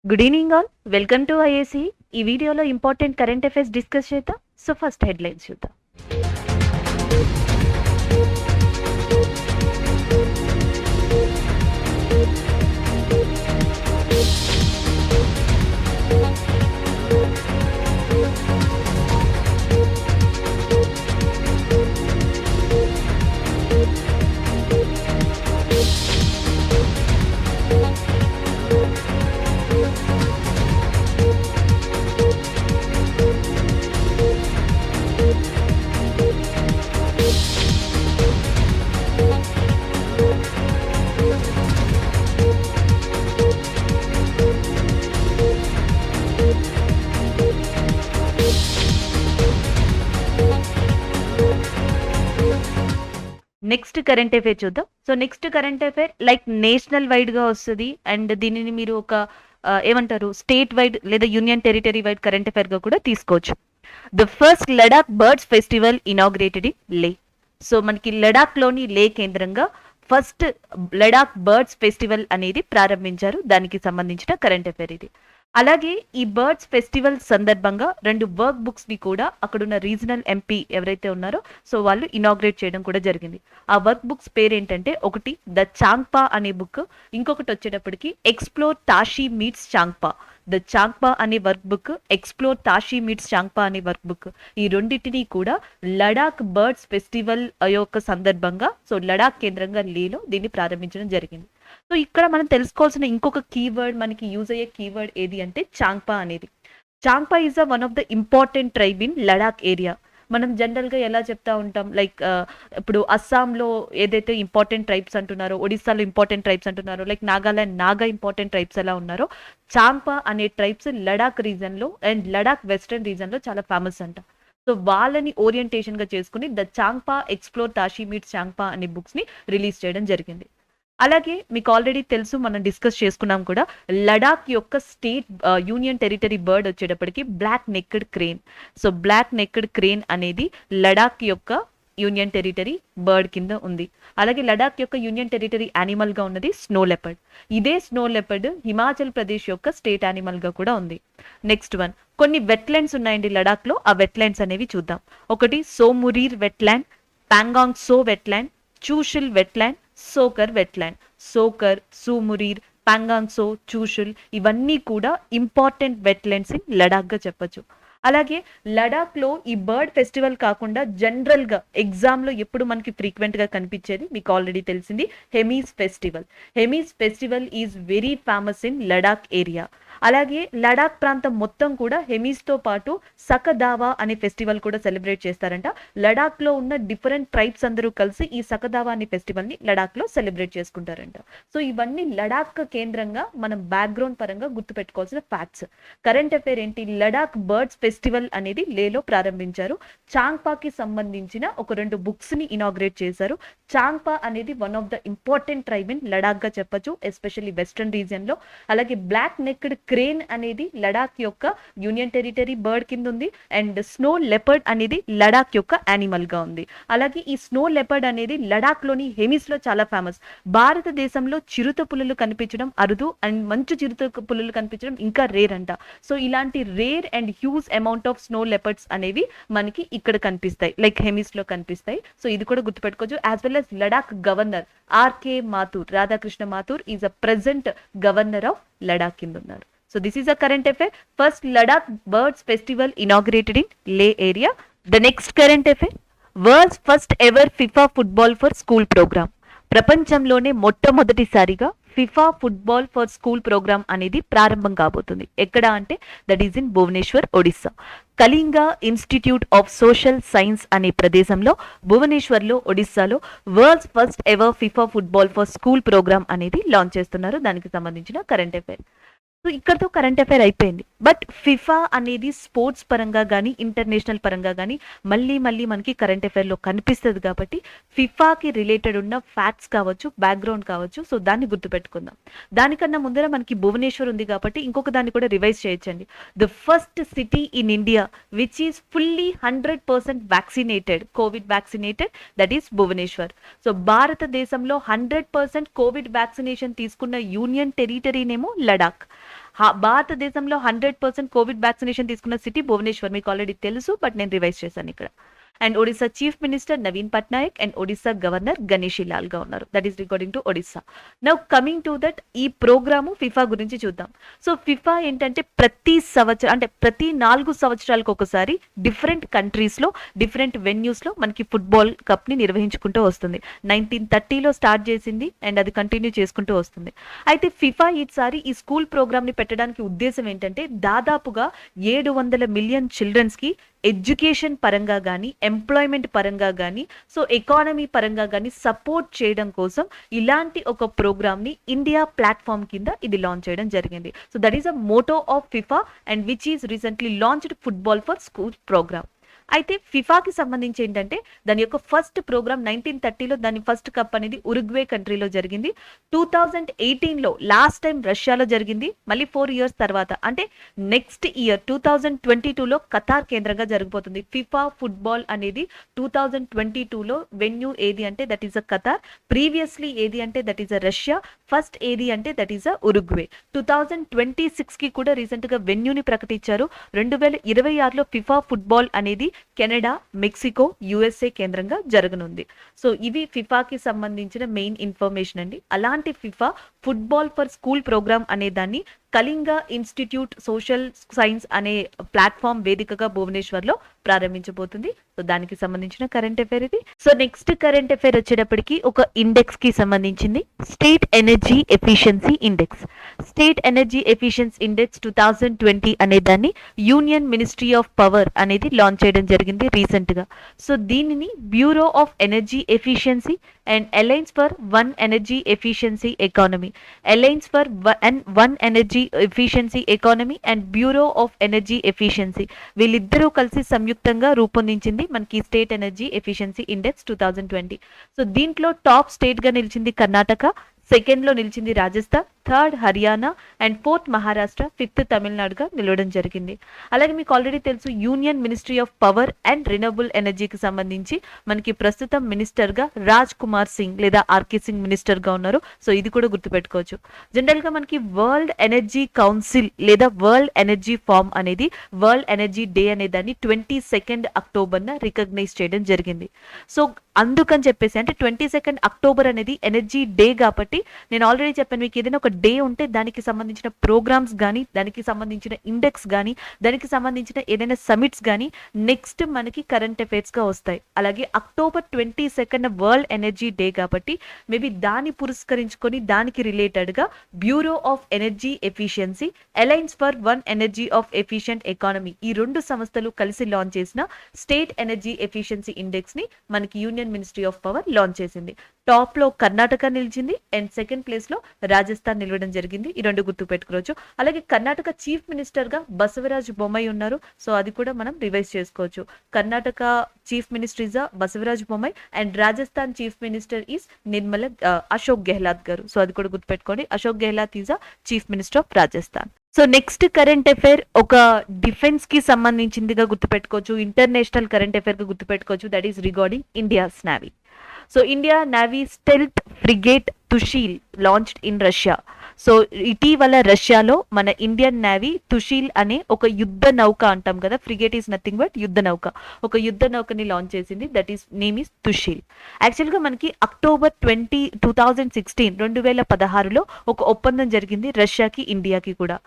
Good evening all. Welcome to IAC. ఈ వీడియోలో important current affairs discuss చేద్దాం. So first headlines చూద్దాం. Next current affair చూద్దాం. So next current affair like national వైడ్గా వస్తుంది and దీనిని మీరు ఒక ఏమంటారు స్టేట్ వైడ్ లేదా యూనియన్ టెరిటరీ వైడ్ కరెంట్ అఫైర్గా కూడా తీసుకోవచ్చు. The first Ladakh birds festival inaugurated in లే. సో మనకి లడాక్లోని లే కేంద్రంగా ఫస్ట్ లడాక్ బర్డ్స్ ఫెస్టివల్ అనేది ప్రారంభించారు. దానికి సంబంధించిన కరెంట్ అఫైర్ ఇది. అలాగే ఈ బర్డ్స్ ఫెస్టివల్ సందర్భంగా 2 వర్క్ బుక్స్ ని కూడా అక్కడున్న రీజనల్ ఎంపీ ఎవరైతే ఉన్నారో సో వాళ్ళు ఇనాగ్రేట్ చేయడం కూడా జరిగింది. ఆ వర్క్ బుక్స్ పేరు ఏంటంటే ఒకటి ద చాంగ్పా అనే బుక్, ఇంకొకటి వచ్చేటప్పటికి explore Tashi meets Changpa. The Changpa అనే work book, explore Tashi meets Changpa అనే వర్క్ బుక్, ఈ రెండింటినీ కూడా లడాక్ బర్డ్స్ ఫెస్టివల్ యొక్క సందర్భంగా సో లడాక్ కేంద్రంగా లేలో దీన్ని ప్రారంభించడం జరిగింది. సో ఇక్కడ మనం తెలుసుకోవాల్సిన ఇంకొక కీవర్డ్, మనకి యూజ్ అయ్యే కీవర్డ్ ఏది అంటే చాంగ్పా అనేది. Changpa is one of the important tribe in Ladakh area. మనం జనరల్గా ఎలా చెప్తా ఉంటాం లైక్ ఇప్పుడు అస్సాంలో ఏదైతే ఇంపార్టెంట్ ట్రైబ్స్ అంటున్నారో, ఒడిస్సాలో ఇంపార్టెంట్ ట్రైబ్స్ అంటున్నారో, like Nagaland Naga important tribes ఎలా ఉన్నారో, చాంగ్పా అనే ట్రైబ్స్ లడాక్ రీజన్లో అండ్ లడాక్ వెస్టర్న్ రీజన్లో చాలా ఫేమస్ అంట. సో వాళ్ళని ఓరియంటేషన్గా చేసుకుని the Changpa explore Tashi meets Changpa అనే బుక్స్ని రిలీజ్ చేయడం జరిగింది. అలాగే మీకు ఆల్రెడీ తెలుసు, మనం డిస్కస్ చేసుకున్నాం కూడా, లడాక్ యొక్క స్టేట్ యూనియన్ టెరిటరీ బర్డ్ వచ్చేటప్పటికి black necked crane. So black necked crane అనేది లడాక్ యొక్క యూనియన్ టెరిటరీ బర్డ్ కింద ఉంది. అలాగే లడాక్ యొక్క యూనియన్ టెరిటరీ యానిమల్గా ఉన్నది స్నో లెపర్డ్. ఇదే స్నో లెపర్డ్ హిమాచల్ ప్రదేశ్ యొక్క స్టేట్ యానిమల్గా కూడా ఉంది. నెక్స్ట్ వన్, కొన్ని వెట్లాండ్స్ ఉన్నాయండి లడాక్లో. ఆ వెట్లాండ్స్ అనేవి చూద్దాం. ఒకటి Tso Moriri wetland, Pangong Tso wetland, Chushul wetland, Tsokar wetland. Tsokar, Tsomoriri, Pangong Tso, Chushul ఇవన్నీ కూడా ఇంపార్టెంట్ వెట్లాండ్స్ ఇన్ లడాక్గా చెప్పచ్చు. అలాగే లడాక్లో ఈ బర్డ్ ఫెస్టివల్ కాకుండా జనరల్గా ఎగ్జామ్లో ఎప్పుడు మనకి ఫ్రీక్వెంట్గా కనిపించేది మీకు ఆల్రెడీ తెలిసింది Hemis festival. Hemis festival is very famous in Ladakh area. అలాగే లడాక్ ప్రాంతం మొత్తం కూడా హెమీస్తో పాటు సకదావా అనే ఫెస్టివల్ కూడా సెలబ్రేట్ చేస్తారంట. లడాక్లో ఉన్న డిఫరెంట్ ట్రైబ్స్ అందరూ కలిసి ఈ సకదావా అనే ఫెస్టివల్ని లడాక్లో సెలబ్రేట్ చేసుకుంటారంట. సో ఇవన్నీ లడాక్ కేంద్రంగా మనం బ్యాక్గ్రౌండ్ పరంగా గుర్తుపెట్టుకోవాల్సిన ఫ్యాక్ట్స్. కరెంట్ అఫైర్ ఏంటి, లడాక్ బర్డ్స్ ఫెస్టివల్ అనేది లేలో ప్రారంభించారు. చాంగ్పాకి సంబంధించిన ఒక 2 బుక్స్ని ఇనాగ్రేట్ చేశారు. చాంగ్పా అనేది one of the important tribe in లడాక్గా చెప్పచ్చు, ఎస్పెషల్లీ వెస్టర్న్ రీజియన్లో. అలాగే బ్లాక్ నెక్డ్ క్రేన్ అనేది లడాక్ యొక్క యూనియన్ టెరిటరీ బర్డ్ కింద ఉంది అండ్ స్నో లెపర్డ్ అనేది లడాక్ యొక్క యానిమల్ గా ఉంది. అలాగే ఈ స్నో లెపర్డ్ అనేది లడాక్ లోని హెమిస్ లో చాలా ఫేమస్. భారతదేశంలో చిరుత పులులు కనిపించడం అరుదు అండ్ మంచు చిరుత పులులు కనిపించడం ఇంకా రేర్ అంట. సో ఇలాంటి rare and huge amount of snow leopards అనేవి మనకి ఇక్కడ కనిపిస్తాయి, లైక్ హెమిస్ లో కనిపిస్తాయి. సో ఇది కూడా గుర్తుపెట్టుకోవచ్చు. As well as Ladakh governor RK Mathur, Radhakrishna Mathur is a present governor of Ladakh కింద ఉన్నారు. So this is a current affair. First Ladakh Birds Festival inaugurated in Leh area. The next current affair, world's first ever FIFA football for school program. ప్రపంచంలోనే మొట్టమొదటిసారిగా FIFA football for school program అనేది ప్రారంభం కాబోతుంది. ఎక్కడ అంటే that is in Bhubaneswar, Odisha. Kalinga institute of social science అనే ప్రదేశంలో భువనేశ్వర్లో, ఒడిస్సాలో world's first ever FIFA football for school program అనేది లాంచ్ చేస్తున్నారు. దానికి సంబంధించిన కరెంట్ అఫైర్. సో ఇక్కడతో కరెంట్ అఫైర్ అయిపోయింది. బట్ ఫిఫా అనేది స్పోర్ట్స్ పరంగా కానీ ఇంటర్నేషనల్ పరంగా కానీ మళ్ళీ మనకి కరెంట్ అఫైర్లో కనిపిస్తుంది కాబట్టి ఫిఫాకి రిలేటెడ్ ఉన్న ఫ్యాక్ట్స్ కావచ్చు, బ్యాక్గ్రౌండ్ కావచ్చు, సో దాన్ని గుర్తుపెట్టుకుందాం. దానికన్నా ముందర మనకి భువనేశ్వర్ ఉంది కాబట్టి ఇంకొక దాన్ని కూడా రివైజ్ చేయొచ్చండి. The first city in India which is fully 100% vaccinated, COVID vaccinated, that is Bhubaneswar. So భారతదేశంలో 100% కోవిడ్ వ్యాక్సినేషన్ తీసుకున్న యూనియన్ టెరిటరీనేమో లడాక్. భారతదేశంలో 100% కోవిడ్ వ్యాక్సినేషన్ తీసుకున్న సిటీ భువనేశ్వర్, మీకు ఆల్రెడీ తెలుసు, బట్ నేను రివైజ్ చేశాను ఇక్కడ. And Odisha chief minister Naveen Patnaik and Odisha governor Ganeshi Lal గా ఉన్నారు. That is according to Odisha. Now coming to that, ఈ ప్రోగ్రాము ఫిఫా గురించి చూద్దాం. సో ఫిఫా ఏంటంటే ప్రతి సంవత్సరం, అంటే ప్రతి 4 సంవత్సరాలకు ఒకసారి డిఫరెంట్ కంట్రీస్ లో డిఫరెంట్ వెన్యూస్ లో మనకి ఫుట్బాల్ కప్ ని నిర్వహించుకుంటూ వస్తుంది. 1930లో స్టార్ట్ చేసింది అండ్ అది కంటిన్యూ చేసుకుంటూ వస్తుంది. అయితే ఫిఫా ఈసారి ఈ స్కూల్ ప్రోగ్రామ్ ని పెట్టడానికి ఉద్దేశం ఏంటంటే దాదాపుగా 700 మిలియన్ చిల్డ్రన్స్ కి ఎడ్యుకేషన్ పరంగా కానీ, ఎంప్లాయ్మెంట్ పరంగా కానీ, సో ఎకానమీ పరంగా కానీ సపోర్ట్ చేయడం కోసం ఇలాంటి ఒక ప్రోగ్రామ్ ని ఇండియా ప్లాట్ఫామ్ కింద ఇది లాంచ్ చేయడం జరిగింది. So that is a motto of FIFA and which is recently launched football for school programme. అయితే ఫిఫాకి సంబంధించి ఏంటంటే దాని యొక్క ఫస్ట్ ప్రోగ్రామ్ 1930లో దాని ఫస్ట్ కప్ అనేది ఉరుగ్వే కంట్రీలో జరిగింది. 2018లో లాస్ట్ టైం రష్యాలో జరిగింది. మళ్ళీ 4 ఇయర్స్ తర్వాత, అంటే నెక్స్ట్ ఇయర్ 2022లో ఖతార్ కేంద్రంగా జరగబోతుంది. ఫిఫా ఫుట్బాల్ అనేది 2022లో వెన్యూ ఏది అంటే that is a Qatar, previously ఏది అంటే that is a Russia, first ఏది అంటే దట్ ఈస్ అ ఉరుగ్వే. 2026కి కూడా రీసెంట్ గా వెన్యూని ప్రకటించారు. 2026లో ఫిఫా ఫుట్బాల్ అనేది కెనడా, మెక్సికో, యుఎస్ఏ కేంద్రంగా జరగనుంది. సో ఇవి ఫిఫాకి సంబంధించిన మెయిన్ ఇన్ఫర్మేషన్ అండి. అలాంటి FIFA football for school programme అనే దాన్ని కళింగ ఇన్స్టిట్యూట్ సోషల్ సైన్స్ అనే ప్లాట్ఫామ్ వేదికగా భువనేశ్వర్ లో ప్రారంభించబోతుంది. సో దానికి సంబంధించిన కరెంట్ అఫైర్ ఇది. సో నెక్స్ట్ కరెంట్ అఫైర్ వచ్చేటప్పటికి ఒక ఇండెక్స్ కి సంబంధించింది, state energy efficiency index. State energy efficiency index 2020 అనే దాన్ని యూనియన్ మినిస్ట్రీ ఆఫ్ పవర్ అనేది లాంచ్ చేయడం జరిగింది రీసెంట్ గా. సో దీనిని bureau of energy efficiency and alliance for one energy efficiency economy, alliance for one energy efficiency economy and bureau of energy efficiency, వీళ్ళిద్దరూ కలిసి సంయుక్తంగా రూపొందించింది మనకి state energy efficiency index 2020. So దీంట్లో టాప్ స్టేట్ గా నిలిచింది కర్ణాటక, సెకండ్ లో నిలిచింది Rajasthan, third Haryana and fourth Maharashtra, fifth తమిళనాడుగా నిలవడం జరిగింది. అలాగే మీకు ఆల్రెడీ తెలుసు union ministry of power and renewable ఎనర్జీకి సంబంధించి మనకి ప్రస్తుతం మినిస్టర్ గా రాజ్ కుమార్ సింగ్ లేదా ఆర్కే సింగ్ మినిస్టర్ గా ఉన్నారు. సో ఇది కూడా గుర్తుపెట్టుకోవచ్చు. జనరల్ గా మనకి వరల్డ్ ఎనర్జీ కౌన్సిల్ లేదా వరల్డ్ ఎనర్జీ ఫార్మ్ అనేది వరల్డ్ ఎనర్జీ డే అనే దాన్ని 22 అక్టోబర్ రికగ్నైజ్ చేయడం జరిగింది. సో అందుకని చెప్పేసి, అంటే 22 అక్టోబర్ అనేది ఎనర్జీ డే కాబట్టి నేను ఆల్రెడీ చెప్పాను, మీకు ఏదైనా ఒక డే ఉంటే దానికి సంబంధించిన ప్రోగ్రామ్స్ కానీ, దానికి సంబంధించిన ఇండెక్స్ కానీ, దానికి సంబంధించిన ఏదైనా సమిట్స్ కానీ నెక్స్ట్ మనకి కరెంట్ అఫైర్స్ గా వస్తాయి. అలాగే అక్టోబర్ 22 వరల్డ్ ఎనర్జీ డే కాబట్టి మేబీ దాన్ని పురస్కరించుకొని దానికి రిలేటెడ్ గా bureau of energy efficiency, alliance for one energy of efficient economy, ఈ 2 సంస్థలు కలిసి లాంచ్ చేసిన స్టేట్ ఎనర్జీ ఎఫిషియన్సీ ఇండెక్స్ ని మనకి union ministry of power launch చేసింది. టాప్ లో కర్ణాటక నిలిచింది అండ్ సెకండ్ ప్లేస్ లో రాజస్థాన్ నిలవడం జరిగింది. ఈ 2 గుర్తు పెట్టుకోవచ్చు. అలాగే కర్ణాటక చీఫ్ మినిస్టర్ గా బసవరాజ్ బొమ్మాయి ఉన్నారు. సో అది కూడా మనం రివైజ్ చేసుకోవచ్చు. Karnataka chief minister is Basavaraj Bommai and Rajasthan chief minister is Ashok Gehlot garu. So అది కూడా గుర్తుపెట్టుకోండి. Ashok Gehlot is chief minister of Rajasthan. So next current affair ఒక డిఫెన్స్ కి సంబంధించిందిగా గుర్తుపెట్టుకోవచ్చు, ఇంటర్నేషనల్ కరెంట్ అఫైర్ గా గుర్తుపెట్టుకోవచ్చు. That is regarding India's navy. So India navy stealth frigate Tushil launched in Russia. So ఇటీవల రష్యాలో మన ఇండియన్ నేవీ తుషీల్ అనే ఒక యుద్ధ నౌక అంటాం కదా, ఫ్రిగేట్ ఈస్ నథింగ్ బట్ యుద్ధ నౌక, ఒక యుద్ధ నౌకని లాంచ్ చేసింది. That is name is Tushil. యాక్చువల్గా మనకి అక్టోబర్ 2016లో ఒక ఒప్పందం జరిగింది రష్యాకి ఇండియాకి కూడా.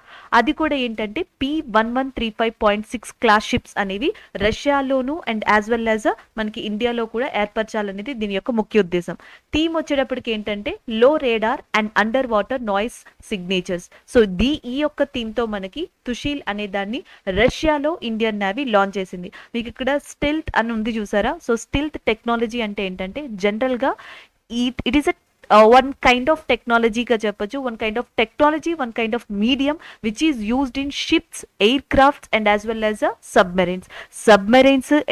అది కూడా ఏంటంటే P1135.6 క్లాస్ షిప్స్ అనేవి రష్యాలోను అండ్ యాజ్ వెల్ యాజ్ మనకి ఇండియాలో కూడా ఏర్పరచాలనేది దీని యొక్క ముఖ్య ఉద్దేశం. థీమ్ వచ్చేటప్పటికి ఏంటంటే లో radar and under water noise signatures. So ఈ యొక్క థీమ్ తో మనకి తుషీల్ అనే దాన్ని రష్యాలో ఇండియన్ నేవీ లాంచ్ చేసింది. మీకు ఇక్కడ స్టెల్త్ అని ఉంది చూసారా. సో స్టెల్త్ టెక్నాలజీ అంటే ఏంటంటే జనరల్ గా it is one kind of technology గా చెప్పొచ్చు, one kind of medium which is used in ships, aircrafts and as well as submarines,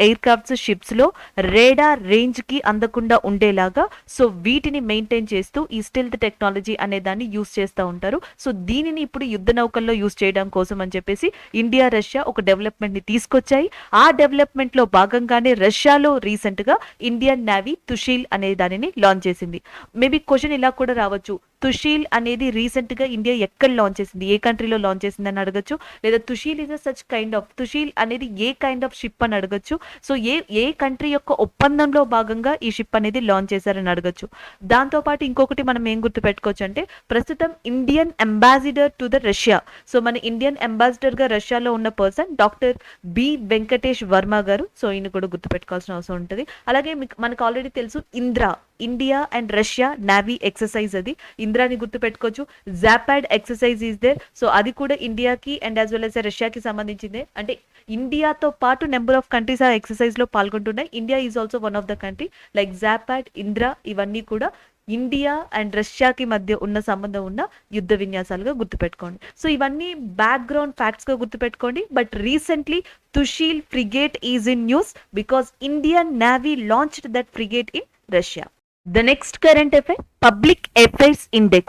aircrafts, ships లో radar range కి అందకుండా ఉండేలాగా సో వీటిని మెయింటైన్ చేస్తూ ఈ స్టెల్త్ టెక్నాలజీ అనే దాన్ని యూస్ చేస్తూ ఉంటారు. సో దీనిని ఇప్పుడు యుద్ధ నౌకల్లో యూస్ చేయడం కోసం అని చెప్పేసి ఇండియా రష్యా ఒక డెవలప్మెంట్ ని తీసుకొచ్చాయి. ఆ డెవలప్మెంట్ లో భాగంగానే రష్యాలో రీసెంట్ గా ఇండియన్ నేవీ తుషీల్ అనే దానిని లాంచ్ చేసింది. మేబీ క్వశ్చన్ ఇలా కూడా రావచ్చు, తుషీల్ అనేది రీసెంట్ గా ఇండియా ఎక్కడ లాంచ్ చేసింది, ఏ కంట్రీలో లాంచ్ చేసింది అని అడగచ్చు. లేదా తుషీల్ ఇస్ సచ్ కైండ్ ఆఫ్, తుషీల్ అనేది ఏ కైండ్ ఆఫ్ షిప్ అని అడగచ్చు. సో ఏ కంట్రీ యొక్క ఒప్పందంలో భాగంగా ఈ షిప్ అనేది లాంచ్ చేశారని అడగచ్చు. దాంతో పాటు ఇంకొకటి మనం ఏం గుర్తు పెట్టుకోవచ్చు అంటే, ప్రస్తుతం Indian ambassador to the Russia, so మన ఇండియన్ అంబాసిడర్ గా రష్యాలో ఉన్న person doctor B Venkatesh Varma గారు. సో ఈయన కూడా గుర్తుపెట్టుకోవాల్సిన అవసరం ఉంటుంది. అలాగే మనకు ఆల్రెడీ తెలుసు Indra, India and Russia navy exercise, అది ఇంద్రాని గుర్తు పెట్టుకోవచ్చు. Zapad exercise is there, so అది కూడా ఇండియాకి అండ్ యాజ్ వెల్ యాజ్ రష్యాకి సంబంధించిందే. అంటే ఇండియాతో పాటు నెంబర్ ఆఫ్ కంట్రీస్ ఆ ఎక్సర్సైజ్ లో పాల్గొంటున్నాయి. India is also one of the country. Like Zapad, Indra, ఇవన్నీ కూడా ఇండియా అండ్ రష్యాకి మధ్య ఉన్న సంబంధం ఉన్న యుద్ధ విన్యాసాలుగా గుర్తుపెట్టుకోండి. సో ఇవన్నీ బ్యాక్గ్రౌండ్ ఫ్యాక్ట్స్ గా గుర్తుపెట్టుకోండి. But recently Tushil frigate is in news because Indian navy launched that frigate in Russia. The next current affair, Public Affairs Index.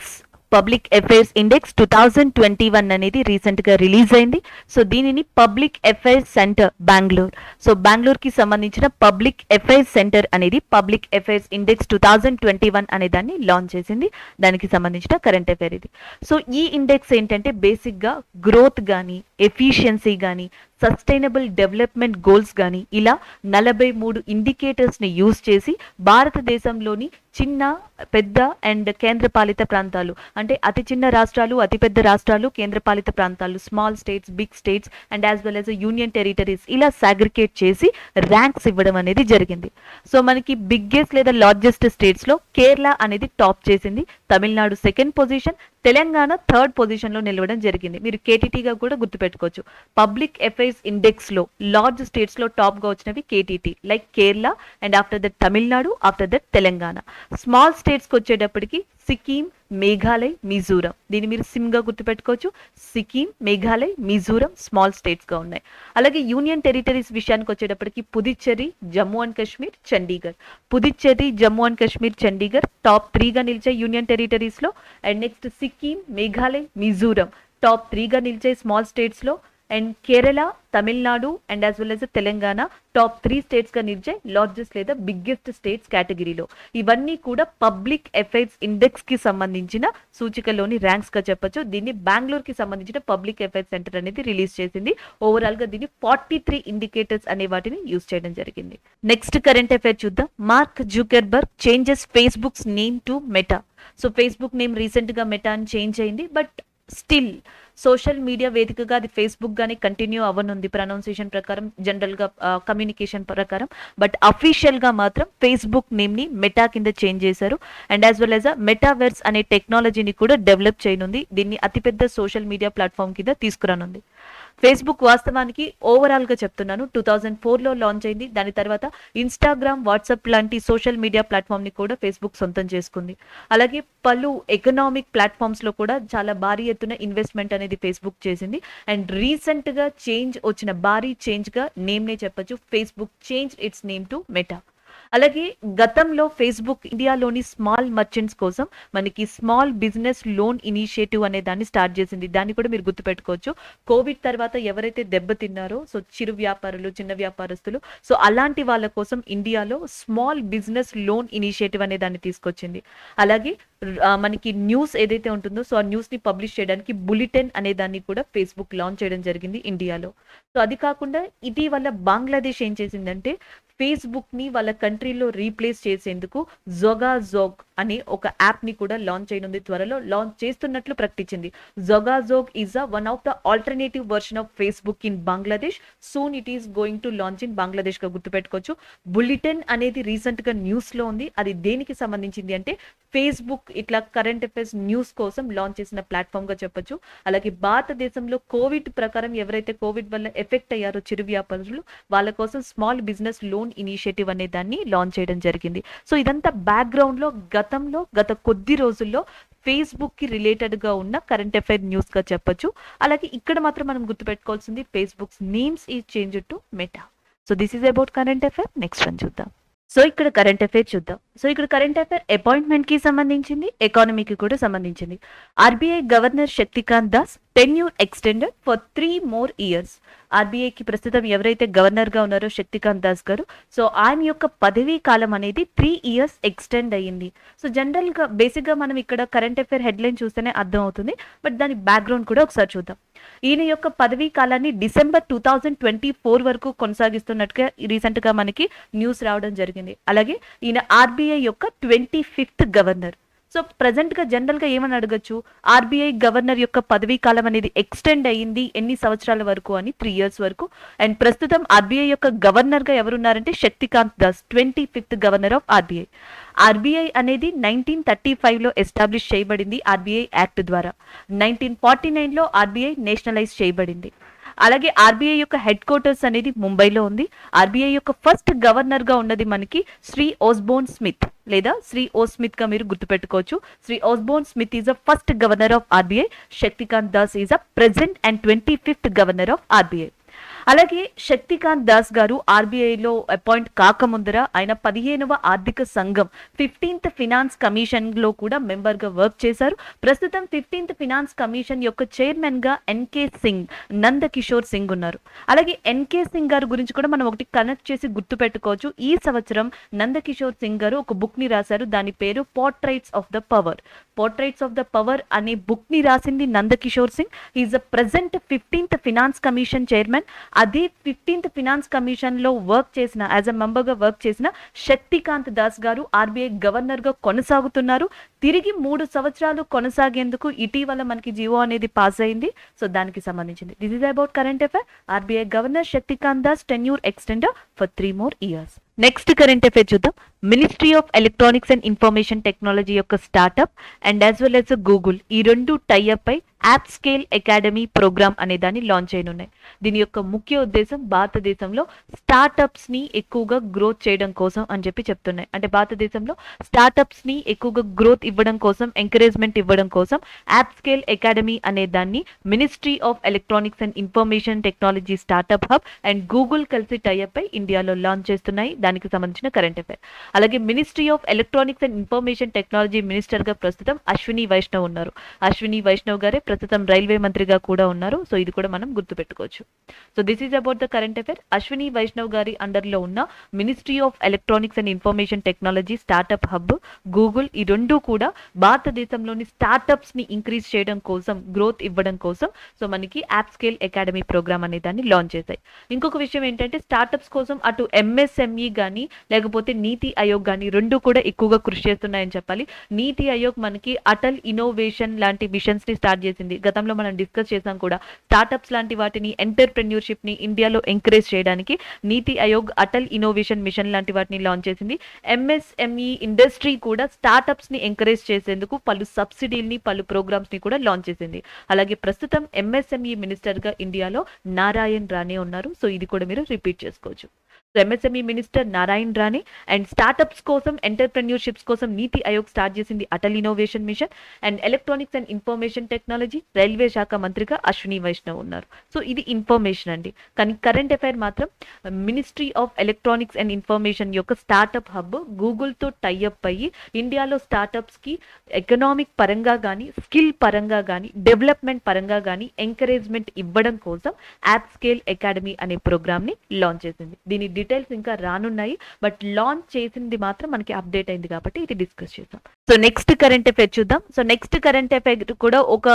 Public affairs index 2021 అనేది రీసెంట్ గా రిలీజ్ అయింది. సో దీనిని public affairs center Bengaluru, so Bengaluru కి సంబంధించిన public affairs center అనేది public affairs index 2021 అనే దాన్ని launch చేసింది. దానికి సంబంధించిన కరెంట్ అఫైర్ ఇది. సో ఈ ఇండెక్స్ ఏంటంటే బేసిక్ గా గ్రోత్ కానీ, ఎఫిషియన్సీ కానీ, సస్టైనబుల్ డెవలప్మెంట్ గోల్స్ కానీ ఇలా 43 ఇండికేటర్స్ని యూజ్ చేసి భారతదేశంలోని చిన్న, పెద్ద అండ్ కేంద్రపాలిత ప్రాంతాలు, అంటే అతి చిన్న రాష్ట్రాలు, అతిపెద్ద రాష్ట్రాలు, కేంద్రపాలిత ప్రాంతాలు, small states, big states and as well as union territories ఇలా సాగ్రికేట్ చేసి ర్యాంక్స్ ఇవ్వడం అనేది జరిగింది. సో మనకి బిగ్గెస్ట్ లేదా లార్జెస్ట్ స్టేట్స్లో కేరళ అనేది టాప్ చేసింది, Tamil Nadu second position, Telangana third position లో నిలవడం జరిగింది. మీరు కేటీటీగా కూడా గుర్తుపెట్టుకోవచ్చు. పబ్లిక్ అఫైర్స్ ఇండెక్స్ లో లార్జ్ స్టేట్స్ లో టాప్ గా వచ్చినవి కేటీటీ, like Kerala and after that Tamil Nadu, after that Telangana. Small states కి వచ్చేటప్పటికి సిక్కిం, మేఘాలయ్, మిజోరం, దీన్ని మీరు సిమ్ గా గుర్తుపెట్టుకోవచ్చు. సిక్కిం, మేఘాలయ్, మిజోరం స్మాల్ స్టేట్స్ గా ఉన్నాయి. అలాగే యూనియన్ టెరిటరీస్ విషయానికి వచ్చేటప్పటికి Puducherry, Jammu and Kashmir, Chandigarh. Puducherry, Jammu and Kashmir, Chandigarh top 3 గా నిలిచాయి యూనియన్ టెరిటరీస్ లో. And next Sikkim, Meghalaya, Mizoram top 3 గా నిలిచాయి స్మాల్ స్టేట్స్ లో. And Kerala, Tamil Nadu and as well as Telangana top 3 states గా నిలిచాయి లార్జెస్ట్ లేదా బిగ్గెస్ట్ స్టేట్స్ కేటగిరీలో. ఇవన్నీ కూడా పబ్లిక్ అఫైర్స్ ఇండెక్స్ కి సంబంధించిన సూచికలోని ర్యాంక్స్ గా చెప్పొచ్చు. దీన్ని బెంగళూరు కి సంబంధించిన పబ్లిక్ అఫైర్స్ సెంటర్ అనేది రిలీజ్ చేసింది. ఓవరాల్ గా దీన్ని 43 ఇండికేటర్స్ అనే వాటిని యూజ్ చేయడం జరిగింది. నెక్స్ట్ కరెంట్ అఫైర్ చూద్దాం. Mark Zuckerberg changes Facebooks name to meta. So Facebook name recent గా మెటా అని చేంజ్ అయింది. బట్ స్టిల్ సోషల్ మీడియా వేదికగా అది ఫేస్బుక్ గానే కంటిన్యూ అవ్వనుంది ప్రొనౌన్సియేషన్ ప్రకారం, జనరల్ గా కమ్యూనికేషన్ ప్రకారం. బట్ అఫీషియల్ గా మాత్రం ఫేస్బుక్ నేమ్ ని మెటా కింద చేంజ్ చేశారు. And as well as metaverse అనే టెక్నాలజీని కూడా డెవలప్ చేయనుంది. దీన్ని అతిపెద్ద సోషల్ మీడియా ప్లాట్ఫామ్ కింద తీసుకురానుంది. ఫేస్బుక్ వాస్తవానికి ఓవరాల్ గా చెప్తున్నాను 2004లో లాంచ్ అయింది. దాని తర్వాత ఇన్స్టాగ్రామ్, వాట్సాప్ లాంటి సోషల్ మీడియా ప్లాట్ఫామ్ ని కూడా ఫేస్బుక్ సొంతం చేసుకుంది. అలాగే పలు ఎకనామిక్ ప్లాట్ఫామ్స్ లో కూడా చాలా భారీ ఎత్తున ఇన్వెస్ట్మెంట్ అనేది ఫేస్బుక్ చేసింది. అండ్ రీసెంట్ గా చేంజ్ వచ్చిన భారీ చేంజ్ గా నేమ్ నే చెప్పొచ్చు. Facebook change its name to meta. అలాగే గతంలో ఫేస్బుక్ ఇండియాలోని స్మాల్ మర్చెంట్స్ కోసం మనకి స్మాల్ బిజినెస్ లోన్ ఇనిషియేటివ్ అనే దాన్ని స్టార్ట్ చేసింది. దాన్ని కూడా మీరు గుర్తుపెట్టుకోవచ్చు. కోవిడ్ తర్వాత ఎవరైతే దెబ్బతిన్నారో, సో చిరు వ్యాపారులు, చిన్న వ్యాపారస్తులు, సో అలాంటి వాళ్ళ కోసం ఇండియాలో స్మాల్ బిజినెస్ లోన్ ఇనిషియేటివ్ అనే దాన్ని తీసుకొచ్చింది. అలాగే మనకి న్యూస్ ఏదైతే ఉంటుందో, సో ఆ న్యూస్ ని పబ్లిష్ చేయడానికి బులెటిన్ అనే దాన్ని కూడా ఫేస్బుక్ లాంచ్ చేయడం జరిగింది ఇండియాలో. సో అది కాకుండా ఇటీవల బంగ్లాదేశ్ ఏం చేసిందంటే ఫేస్బుక్ ని వాళ్ళ కంట్రీలో రీప్లేస్ చేసేందుకు జోగాజోగ్ అనే ఒక యాప్ ని కూడా లాంచ్ చేయనుంది. త్వరలో లాంచ్ చేస్తున్నట్లు ప్రకటించింది. Jogajog is one of the alternative version of Facebook in Bangladesh. Soon it is going to launch in Bangladesh గా గుర్తుపెట్టుకోవచ్చు. బులెటిన్ అనేది రీసెంట్ గా న్యూస్ లో ఉంది. అది దేనికి సంబంధించింది అంటే ఫేస్బుక్ ఇట్లా కరెంట్ అఫైర్స్ న్యూస్ కోసం లాంచ్ చేసిన ప్లాట్ఫామ్ గా చెప్పొచ్చు. అలాగే భారతదేశంలో కోవిడ్ ప్రకారం ఎవరైతే కోవిడ్ వల్ల ఎఫెక్ట్ అయ్యారో చిరు వ్యాపారులు, వాళ్ళ కోసం స్మాల్ బిజినెస్ లోన్ ఇనిషియేటివ్ అనే దాన్ని లాంచ్ చేయడం జరిగింది. సో ఇదంతా బ్యాక్గ్రౌండ్ లో గత కొద్ది రోజుల్లో ఫేస్బుక్ కి రిలేటెడ్ గా ఉన్న కరెంట్ అఫైర్ న్యూస్ గా చెప్పొచ్చు. అలాగే ఇక్కడ మాత్రం మనం గుర్తుపెట్టుకోవాల్సింది ఫేస్బుక్ నేమ్స్ ఈ change to meta. So this is about current affair. Next one చూద్దాం. సో ఇక్కడ కరెంట్ అఫైర్ చూద్దాం. సో ఇక్కడ కరెంట్ అఫైర్ అపాయింట్మెంట్ కి సంబంధించింది, ఎకానమీకి కూడా సంబంధించింది. RBI governor Shaktikanta Das tenure extended for 3 more years. ఆర్బీఐకి ప్రస్తుతం ఎవరైతే గవర్నర్ గా ఉన్నారో శక్తికాంత్ దాస్ గారు, సో ఆయన యొక్క పదవీ కాలం అనేది 3 years ఎక్స్టెండ్ అయ్యింది. సో జనరల్ గా బేసిక్ గా మనం ఇక్కడ కరెంట్ అఫైర్ హెడ్లైన్ చూస్తేనే అర్థం అవుతుంది, బట్ దాని బ్యాక్గ్రౌండ్ కూడా ఒకసారి చూద్దాం. ఈయన యొక్క పదవీ కాలాన్ని డిసెంబర్ 2024 వరకు కొనసాగిస్తున్నట్టుగా రీసెంట్ గా మనకి న్యూస్ రావడం జరిగింది. అలాగే ఈయన ఆర్బీఐ యొక్క 25th గవర్నర్. సో ప్రజెంట్ గా జనరల్ గా ఏమని అడగచ్చు, ఆర్బీఐ గవర్నర్ యొక్క పదవీ కాలం అనేది ఎక్స్టెండ్ అయ్యింది ఎన్ని సంవత్సరాల వరకు అని, 3 years వరకు. అండ్ ప్రస్తుతం ఆర్బీఐ యొక్క గవర్నర్ గా ఎవరున్నారంటే Shaktikanta Das, 25th governor of RBI. RBI అనేది 1935లో ఎస్టాబ్లిష్ చేయబడింది ఆర్బీఐ యాక్ట్ ద్వారా. 1949లో ఆర్బీఐ నేషనలైజ్ చేయబడింది. అలాగే ఆర్బీఐ యొక్క హెడ్ క్వార్టర్స్ అనేది ముంబైలో ఉంది. ఆర్బీఐ యొక్క ఫస్ట్ గవర్నర్ గా ఉన్నది మనకి శ్రీ ఓస్బోర్న్ స్మిత్ లేదా శ్రీ ఓ స్మిత్ గా మీరు గుర్తుపెట్టుకోవచ్చు. Shri Osborne Smith is a first governor of RBI. Shaktikanta Das is a present and 25th governor of RBI. అలాగే శక్తికాంత్ దాస్ గారు ఆర్బీఐలో అపాయింట్ కాకముందర ఆయన 15వ ఆర్థిక సంఘం 15th ఫినాన్స్ కమిషన్ లో కూడా మెంబర్ గా వర్క్ చేశారు. ప్రస్తుతం 15th ఫినాన్స్ కమిషన్ యొక్క చైర్మన్ గా ఎన్కే సింగ్, నందకిషోర్ సింగ్ ఉన్నారు. అలాగే ఎన్కే సింగ్ గారి గురించి కూడా మనం ఒకటి కనెక్ట్ చేసి గుర్తు పెట్టుకోవచ్చు. ఈ సంవత్సరం నందకిషోర్ సింగ్ గారు ఒక బుక్ ని రాశారు, దాని పేరు portraits of the power. Portraits of the power అనే బుక్ ని రాసింది Nandakishore Singh. Is a present 15th finance commission chairman. అదే 15th ఫినాన్స్ కమిషన్ లో వర్క్ చేసిన, యాజ్ అ మెంబర్ గా వర్క్ చేసిన శక్తికాంత్ దాస్ గారు ఆర్బీఐ గవర్నర్ గా కొనసాగుతున్నారు. తిరిగి 3 సంవత్సరాలు కొనసాగేందుకు ఇటీవల మనకి జియో అనేది పాస్ అయింది. సో దానికి సంబంధించింది. This is about current affair. RBI governor Shaktikanta Das tenure extended for 3 more years. Next current affair చూద్దాం. Ministry of electronics and information technology యొక్క startup and as well as Google, ఈ రెండు టైఅప్ పై యాప్ స్కేల్ అకాడమీ ప్రోగ్రామ్ అనే దాన్ని launch అయినున్నాయి. దీని యొక్క ముఖ్య ఉద్దేశం భారతదేశంలో స్టార్ట్అప్స్ ని ఎక్కువగా గ్రోత్ చేయడం కోసం అని చెప్పి చెప్తున్నాయి. అంటే భారతదేశంలో స్టార్ట్అప్స్ ని ఎక్కువగా గ్రోత్ ఇవ్వడం కోసం, ఎంకరేజ్మెంట్ ఇవ్వడం కోసం యాప్ స్కేల్ అకాడమీ అనే దాన్ని ministry of electronics and information technology startup hub and Google కలిసి టైఅప్ పై ఇండియాలో లాంచ్ చేస్తున్నాయి. దానికి సంబంధించిన కరెంట్ అఫైర్. అలాగే ministry of electronics and information technology minister గా ప్రస్తుతం అశ్విని వైష్ణవ్ ఉన్నారు. అశ్విని వైష్ణవ్ గారే ప్రస్తుతం రైల్వే మంత్రిగా కూడా ఉన్నారు. సో ఇది కూడా మనం గుర్తుపెట్టుకోవచ్చు. So this is about the current affair. Ashwini Vaishnaw garu under లో ఉన్న ministry of electronics and information technology startup hub, Google, ఈ రెండు కూడా భారతదేశంలోని స్టార్ట్అప్స్ ని ఇంక్రీజ్ చేయడం కోసం, గ్రోత్ ఇవ్వడం కోసం సో మనకి యాప్ స్కేల్ అకాడమీ ప్రోగ్రామ్ అనే దాన్ని లాంచ్ చేశాయి. ఇంకొక విషయం ఏంటంటే స్టార్ట్అప్స్ కోసం అటు ఎంఎస్ఎంఈ గానీ లేకపోతే నీతి ఆయోగ్ గానీ రెండు కూడా ఎక్కువగా కృషి చేస్తున్నాయని చెప్పాలి. నీతి ఆయోగ్ మనకి అటల్ ఇన్నోవేషన్ లాంటి మిషన్స్ ని స్టార్ట్ చేసింది. గతంలో మనం డిస్కస్ చేసాం కూడా. స్టార్ట్అప్స్ లాంటి వాటిని, ఎంటర్ప్రెన్యూర్షిప్ ని ఇండియాలో ఎంకరేజ్ చేయడానికి నీతి ఆయోగ్ అటల్ ఇన్నోవేషన్ మిషన్ లాంటి వాటిని లాంచ్ చేసింది. ఎంఎస్ఎంఈ ఇండస్ట్రీ కూడా స్టార్ట్అప్స్ ని ఎంకరేజ్ చేసేందుకు పలు సబ్సిడీల్ని, పలు ప్రోగ్రామ్స్ ని కూడా లాంచ్ చేసింది. అలాగే ప్రస్తుతం ఎంఎస్ఎంఈ మినిస్టర్ గా ఇండియాలో నారాయణ్ రాణే ఉన్నారు. సో ఇది కూడా మీరు రిపీట్ చేసుకోవచ్చు. MSME minister Narayan Rane and startups కోసం, ఎంటర్ప్రెన్యూర్షిప్స్ కోసం నీతి ఆయోగ్ స్టార్ట్ చేసింది Atal innovation mission. And electronics and information technology, railway శాఖ మంత్రిగా అశ్విని వైష్ణవ్ ఉన్నారు. సో ఇది ఇన్ఫర్మేషన్ అండి. కానీ కరెంట్ అఫైర్ మాత్రం ministry of electronics and information యొక్క స్టార్ట్అప్ హబ్ గూగుల్ తో టైఅప్ అయ్యి ఇండియాలో స్టార్ట్అప్స్ కి ఎకనామిక్ పరంగా కానీ, స్కిల్ పరంగా కానీ, డెవలప్మెంట్ పరంగా కానీ ఎంకరేజ్మెంట్ ఇవ్వడం కోసం యాప్ స్కేల్ అకాడమీ అనే ప్రోగ్రామ్ ని లాంచ్ చేసింది. దీని డీటెయిల్స్ ఇంకా రానున్నాయి, బట్ లాంచ్ చేసింది మాత్రం మనకి అప్డేట్ అయింది కాబట్టి ఇది డిస్కస్ చేద్దాం. సో నెక్స్ట్ కరెంట్ అఫైర్ చూద్దాం. సో నెక్స్ట్ కరెంట్ అఫైర్ కూడా ఒక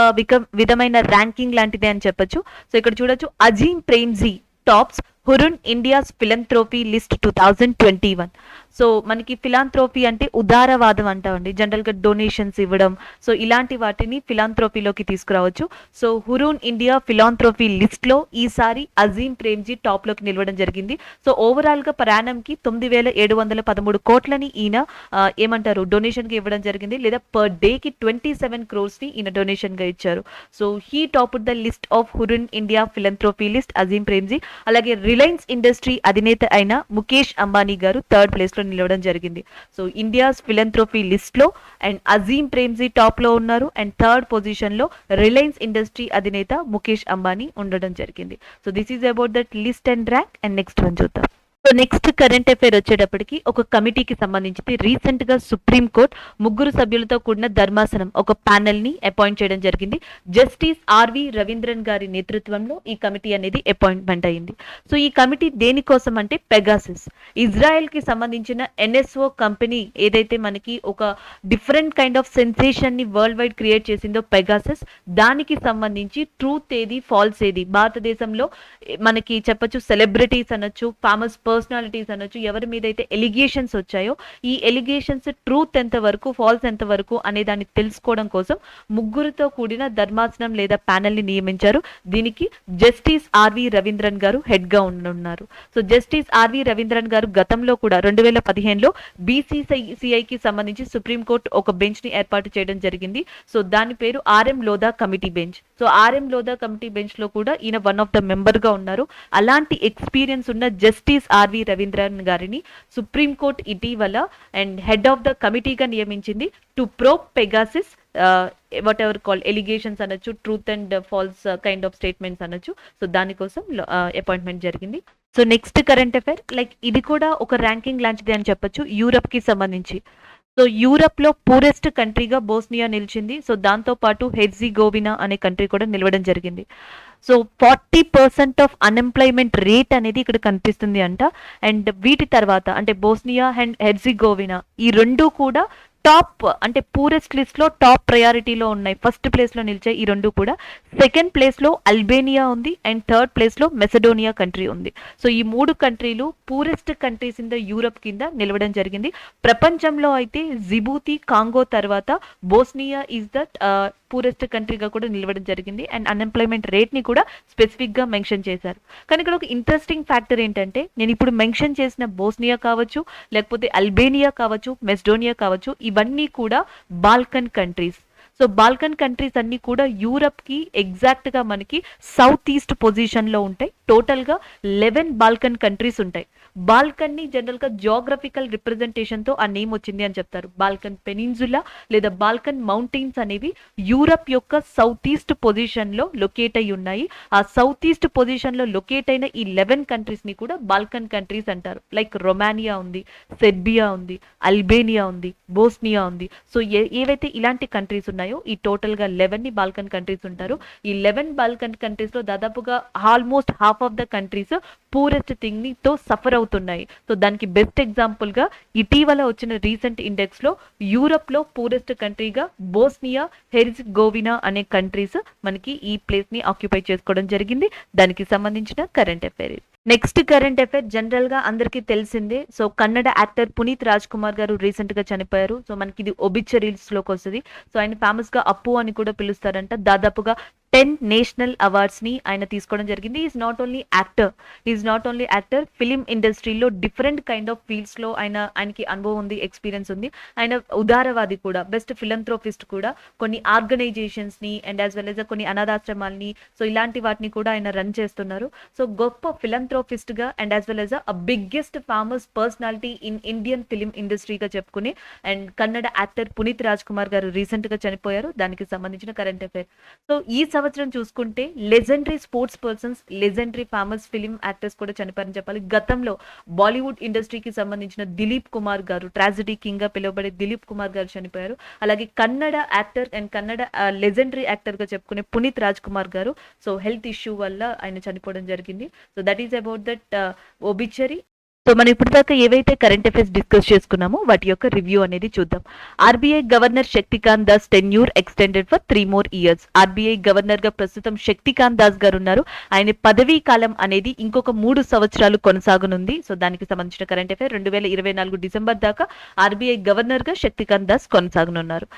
విధమైన ర్యాంకింగ్ లాంటిదే అని చెప్పొచ్చు. సో ఇక్కడ చూడొచ్చు, Azim Premji tops Hurun India's philanthropy list 2021. So మనకి ఫిలాంథ్రోపీ అంటే ఉదారవాదం అంటామండి. జనరల్ గా డొనేషన్స్ ఇవ్వడం, సో ఇలాంటి వాటిని ఫిలాంథ్రోపీలోకి తీసుకురావచ్చు. So Hurun India philanthropy list లో ఈసారి అజీమ్ ప్రేమ్జీ టాప్ లోకి నిలవడం జరిగింది. సో ఓవరాల్ గా ప్రయాణంకి 9,713 కోట్లని ఈయన ఏమంటారు డొనేషన్ కి ఇవ్వడం జరిగింది, లేదా పర్ డే కి 27 crores ని ఈయన డొనేషన్ గా ఇచ్చారు. So he top the list of Hurun India philanthropy list Azeem Premji. అలాగే రిలయన్స్ ఇండస్ట్రీ అధినేత అయిన ముఖేష్ అంబానీ గారు థర్డ్ ప్లేస్ లో నిలవడం జరిగింది. సో ఇండియాస్ ఫిలాంథ్రోపీ లిస్ట్ లో అండ్ అజీమ్ ప్రేమ్జీ టాప్ లో ఉన్నారు. అండ్ థర్డ్ పొజిషన్ లో రిలయన్స్ ఇండస్ట్రీ అధినేత ముఖేష్ అంబానీ ఉండడం జరిగింది. So this is about that list and rank. And next one చూద్దాం. సో నెక్స్ట్ కరెంట్ అఫైర్ వచ్చేటప్పటికి ఒక కమిటీకి సంబంధించి రీసెంట్ గా సుప్రీం కోర్ట్ 3 సభ్యులతో కూడిన ధర్మాసనం ఒక ప్యానెల్ ని అపాయింట్ చేయడం జరిగింది. జస్టిస్ ఆర్వి రవీంద్రన్ గారి నేతృత్వంలో ఈ కమిటీ అనేది అపాయింట్మెంట్ అయింది. సో ఈ కమిటీ దేనికోసం అంటే పెగాసిస్, ఇజ్రాయెల్ కి సంబంధించిన ఎన్ఎస్ఓ కంపెనీ ఏదైతే మనకి ఒక డిఫరెంట్ కైండ్ ఆఫ్ సెన్సేషన్ ని వరల్డ్ వైడ్ క్రియేట్ చేసిందో పెగాసిస్, దానికి సంబంధించి ట్రూత్ ఏది ఫాల్స్ ఏది భారతదేశంలో మనకి చెప్పొచ్చు, సెలబ్రిటీస్ అనొచ్చు, ఫేమస్ పర్సనాలిటీస్ అనొచ్చు, ఎవరి మీద అయితే ఎలిగేషన్స్ వచ్చాయో ఈ ఎలిగేషన్స్ ట్రూత్ ఎంత వరకు ఫాల్స్ ఎంత వరకు అనే దాన్ని తెలుసుకోవడం కోసం 3తో కూడిన ధర్మాసనం లేదా ప్యానెల్ ని నియమించారు. దీనికి జస్టిస్ ఆర్వి రవీంద్రన్ గారు హెడ్ గా ఉన్నారు. సో జస్టిస్ ఆర్వి రవీంద్రన్ గారు గతంలో కూడా 2015లో బీసీసీఐకి సంబంధించి సుప్రీంకోర్టు ఒక బెంచ్ ని ఏర్పాటు చేయడం జరిగింది. సో దాని పేరు RM Lodha committee bench. So RM Lodha committee bench లో కూడా ఈయన వన్ ఆఫ్ ద మెంబర్ గా ఉన్నారు. అలాంటి ఎక్స్పీరియన్స్ ఉన్న జస్టిస్ ఆర్వి రవీంద్రన్ గారిని సుప్రీంకోర్టు ఇటీవల అండ్ హెడ్ ఆఫ్ ద కమిటీగా నియమించింది to probe Pegasus whatever call allegations అనొచ్చు, truth and false kind of statements అనొచ్చు. సో దానికోసం అపాయింట్మెంట్ జరిగింది. సో నెక్స్ట్ కరెంట్ అఫైర్ ఇది కూడా ఒక ర్యాంకింగ్ లాంటిది అని చెప్పొచ్చు యూరప్ కి సంబంధించి. సో యూరప్ లో పూరెస్ట్ కంట్రీగా బోస్నియా నిలిచింది. సో దాంతో పాటు హెర్జిగోవినా అనే కంట్రీ కూడా నిలవడం జరిగింది. సో 40% ఆఫ్ అన్ఎంప్లాయ్మెంట్ రేట్ అనేది ఇక్కడ కనిపిస్తుంది అంట. అండ్ వీటి తర్వాత అంటే బోస్నియా అండ్ హెర్జిగోవినా ఈ రెండు కూడా టాప్ అంటే పూరెస్ట్ లిస్ట్ లో టాప్ ప్రయారిటీలో ఉన్నాయి. ఫస్ట్ ప్లేస్ లో నిలిచే ఈ రెండు కూడా. సెకండ్ ప్లేస్ లో అల్బేనియా ఉంది అండ్ థర్డ్ ప్లేస్ లో మెసడోనియా కంట్రీ ఉంది. సో ఈ 3 కంట్రీలు poorest countries in the Europe కింద నిలవడం జరిగింది. ప్రపంచంలో అయితే జిబూతి, కాంగో తర్వాత బోస్నియా ఈజ్ ద పూరెస్ట్ కంట్రీగా కూడా నిలవడం జరిగింది. అండ్ అన్ఎంప్లాయ్మెంట్ రేట్ ని కూడా స్పెసిఫిక్ గా మెన్షన్ చేశారు. కానీ ఇక్కడ ఒక ఇంట్రెస్టింగ్ ఫ్యాక్టర్ ఏంటంటే నేను ఇప్పుడు మెన్షన్ చేసిన బోస్నియా కావచ్చు, లేకపోతే అల్బేనియా కావచ్చు, మెస్డోనియా కావచ్చు, ఇవన్నీ కూడా Balkan countries. So Balkan countries అన్ని కూడా యూరప్ కి ఎగ్జాక్ట్ గా మనకి సౌత్ ఈస్ట్ పొజిషన్ లో ఉంటాయి. టోటల్ గా 11 బాల్కన్ కంట్రీస్ ఉంటాయి. బాల్కన్ ని జనరల్ గా జియోగ్రఫికల్ రిప్రజెంటేషన్ తో ఆ నేమ్ వచ్చింది అని చెప్తారు. బాల్కన్ పెనిన్సులా లేదా బాల్కన్ మౌంటైన్స్ అనేవి యూరప్ యొక్క సౌత్ ఈస్ట్ పొజిషన్ లో లొకేట్ అయి ఉన్నాయి. ఆ సౌత్ ఈస్ట్ పొజిషన్ లో లొకేట్ అయిన ఈ 11 కంట్రీస్ ని కూడా బాల్కన్ కంట్రీస్ అంటారు. లైక్ రొమానియా ఉంది, సెర్బియా ఉంది, అల్బేనియా ఉంది, బోస్నియా ఉంది. సో ఏవైతే ఇలాంటి కంట్రీస్ ఉన్నాయో ఈ టోటల్ గా 11 ని బాల్కన్ కంట్రీస్ ఉంటారు. ఈ 11 బాల్కన్ కంట్రీస్ లో దాదాపుగా almost half of the countries poorest thing ని తో సఫర్ అవుతున్నాయి. సో దానికి బెస్ట్ ఎగ్జాంపుల్ గా ఇటీవల వచ్చిన రీసెంట్ ఇండెక్స్ లో యూరప్ లో పూరెస్ట్ కంట్రీగా బోస్నియా, హెర్జిగోవినా అనే కంట్రీస్ మనకి ఈ ప్లేస్ ని ఆక్యుపై చేసుకోవడం జరిగింది. దానికి సంబంధించిన current affair. Next current affair general గా అందరికీ తెలిసిందే. So Kannada actor Puneeth Raj Kumar garu recent గా చనిపోయారు. సో మనకి ఇది ఒబిచరీస్ లోకి వస్తుంది. సో ఆయన ఫేమస్ గా అప్పు అని కూడా పిలుస్తారంట. దాదాపుగా 10 నేషనల్ అవార్డ్స్ ని ఆయన తీసుకోవడం జరిగింది. Is not only actor, film ఇండస్ట్రీలో డిఫరెంట్ కైండ్ ఆఫ్ ఫీల్డ్స్ లో ఆయనకి అనుభవం ఉంది, ఎక్స్పీరియన్స్ ఉంది. ఆయన ఉదారవాది కూడా, బెస్ట్ ఫిలంథ్రోపిస్ట్ కూడా. కొన్ని ఆర్గనైజేషన్స్ ని అండ్ యాజ్ వెల్ యాజ్ కొన్ని అనాథాశ్రమాల్ని, సో ఇలాంటి వాటిని కూడా ఆయన రన్ చేస్తున్నారు. సో గొప్ప ఫిలంథ్రోపిస్ట్ గా and as well as a biggest famous personality in Indian film ఇండస్ట్రీగా చెప్పుకుని and Kannada actor Puneeth Raj Kumar garu recent గా చనిపోయారు. దానికి సంబంధించిన కరెంట్ అఫైర్. సో ఈ సంవత్సరం చూసుకుంటే legendary sports persons, legendary famous film actors కూడా చనిపోయారని చెప్పాలి. గతంలో బాలీవుడ్ ఇండస్ట్రీకి సంబంధించిన దిలీప్ కుమార్ గారు, ట్రాజడీ కింగ్ గా పిలువబడే దిలీప్ కుమార్ గారు చనిపోయారు. అలాగే Kannada actor and Kannada legendary actor గా చెప్పుకునే పునీత్ రాజ్ కుమార్ గారు సో హెల్త్ ఇష్యూ వల్ల ఆయన చనిపోవడం జరిగింది. So that is about that obituary. So మనం ఇప్పుడు దాకా ఏవైతే కరెంట్ అఫైర్స్ డిస్కస్ చేసుకున్నామో వాటి యొక్క రివ్యూ అనేది చూద్దాం. RBI governor Shaktikanta Das tenure extended for 3 more years. RBI governor గా ప్రస్తుతం శక్తికాంత్ దాస్ గారు ఉన్నారు. ఆయన పదవీ కాలం అనేది ఇంకొక 3 సంవత్సరాలు కొనసాగనుంది. సో దానికి సంబంధించిన కరెంట్ అఫైర్ 2024 డిసెంబర్ దాకా ఆర్బీఐ గవర్నర్ గా శక్తికాంత్ దాస్ కొనసాగనున్నారు.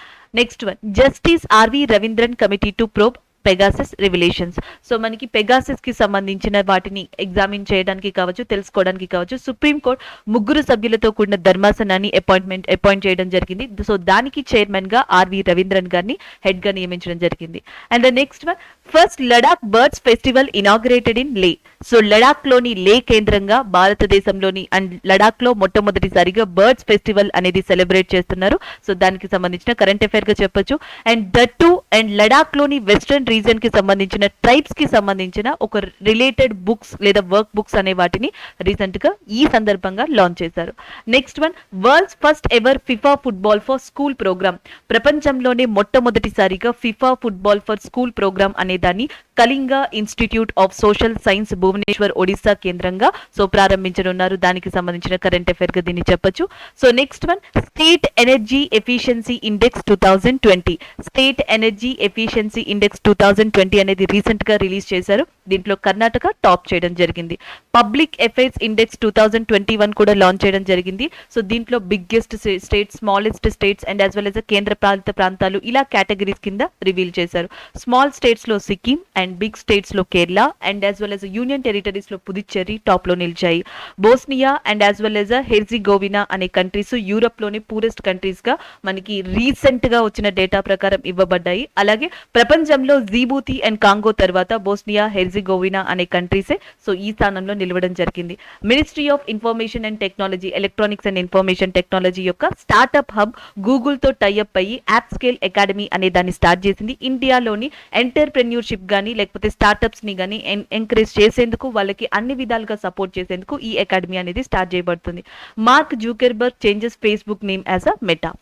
Next one, justice RV Raveendran committee to probe Pegasus revelations. So మనకి పెగాసిస్ కి సంబంధించిన వాటిని ఎగ్జామిన్ చేయడానికి కావచ్చు, తెలుసుకోవడానికి కావచ్చు, సుప్రీంకోర్టు 3 సభ్యులతో కూడిన ధర్మాసనాన్ని అపాయింట్ చేయడం జరిగింది. సో దానికి చైర్మన్ గా ఆర్వి రవీంద్రన్ గారిని హెడ్ గా నియమించడం జరిగింది. And the next one, first Ladakh birds festival inaugurated in లే. సో లడాక్ లోని లే కేంద్రంగా భారతదేశంలోని అండ్ లడాక్ లో మొట్టమొదటిసారిగా బర్డ్స్ ఫెస్టివల్ అనేది సెలబ్రేట్ చేస్తున్నారు. సో దానికి సంబంధించిన కరెంట్ అఫైర్ గా చెప్పొచ్చు. And that to and Ladakh లోని వెస్టర్న్ రీజన్ కి సంబంధించిన ట్రైబ్స్ కి సంబంధించిన ఒక రిలేటెడ్ బుక్స్ లేదా వర్క్ బుక్స్ అనే వాటిని రీసెంట్ గా ఈ సందర్భంగా లాంచ్ చేశారు. Next one, world's first ever FIFA football for school programme. ప్రపంచంలోనే మొట్టమొదటిసారిగా FIFA football for school programme అనే దాన్ని Kalinga institute of social science Bhubaneswar Odisha కేంద్రంగా ప్రారంభించనున్నారు. దానికి సంబంధించిన కరెంట్ అఫైర్ గా దీన్ని చెప్పొచ్చు. So next one, state energy efficiency index 2020. State energy efficiency index 2020 అనేది రీసెంట్ గా రిలీజ్ చేశారు. దీంట్లో కర్ణాటక టాప్ చేయడం జరిగింది. పబ్లిక్ అఫైర్స్ ఇండెక్స్ 2021 కూడా లాంచ్ చేయడం జరిగింది. సో దీంట్లో biggest states, smallest states and as well as కేంద్ర పాలిత ప్రాంతాలు ఇలా కేటగిరీస్ కింద రివీల్ చేశారు. స్మాల్ స్టేట్స్ లో సిక్కిం అండ్ బిగ్ స్టేట్స్ లో Kerala and as well as union territories లో పుదుచ్చేరి టాప్ లో నిలిచాయి. Bosnia and as well as హెర్జిగోవినా అనే కంట్రీస్ యూరోప్ లోని పూరెస్ట్ కంట్రీస్ గా మనకి రీసెంట్ గా వచ్చిన డేటా ప్రకారం ఇవ్వబడ్డాయి. అలాగే ప్రపంచంలో జిబూతి అండ్ కాంగో తర్వాత బోస్నియా, హెర్జిగోవినా అనే కంట్రీసే సో ఈ స్థానంలో నిలవడం జరిగింది. Ministry of information and technology, electronics and information technology యొక్క స్టార్ట్అప్ హబ్ గూగుల్ తో టైఅప్ అయ్యి యాప్ స్కేల్ అకాడమీ అనే దాన్ని స్టార్ట్ చేసింది. ఇండియాలోని ఎంటర్ప్రెన్యూర్షిప్ గానీ లేకపోతే స్టార్ట్అప్స్ ని గానీ ఎంకరేజ్ చేసేందుకు, వాళ్ళకి అన్ని విధాలుగా సపోర్ట్ చేసేందుకు ఈ అకాడమీ అనేది స్టార్ట్ చేయబడుతుంది. Mark Zuckerberg changes Facebook name as a meta.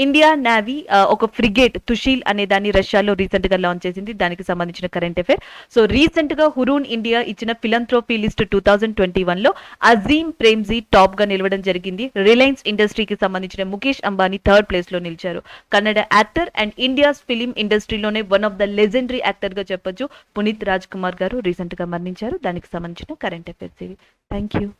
India navy ఒక ఫ్రిగేట్ తుషీల్ అనే దాన్ని రష్యాలో రీసెంట్ గా లాంచ్ చేసింది. దానికి సంబంధించిన కరెంట్ అఫైర్. సో రీసెంట్ గా హురూన్ ఇండియా ఇచ్చిన ఫిలంథ్రోపీ లిస్ట్ 2021 లో అజీమ్ ప్రేమ్జీ టాప్ గా నిలవడం జరిగింది. రిలయన్స్ ఇండస్ట్రీకి సంబంధించిన ముఖేష్ అంబానీ థర్డ్ ప్లేస్ లో నిలిచారు. Kannada actor and India's film ఇండస్ట్రీలోనే one of the legendary actor గా చెప్పొచ్చు పునీత్ రాజ్ కుమార్ గారు రీసెంట్ గా మరణించారు. దానికి సంబంధించిన కరెంట్ అఫైర్స్ ఇవి. Thank you.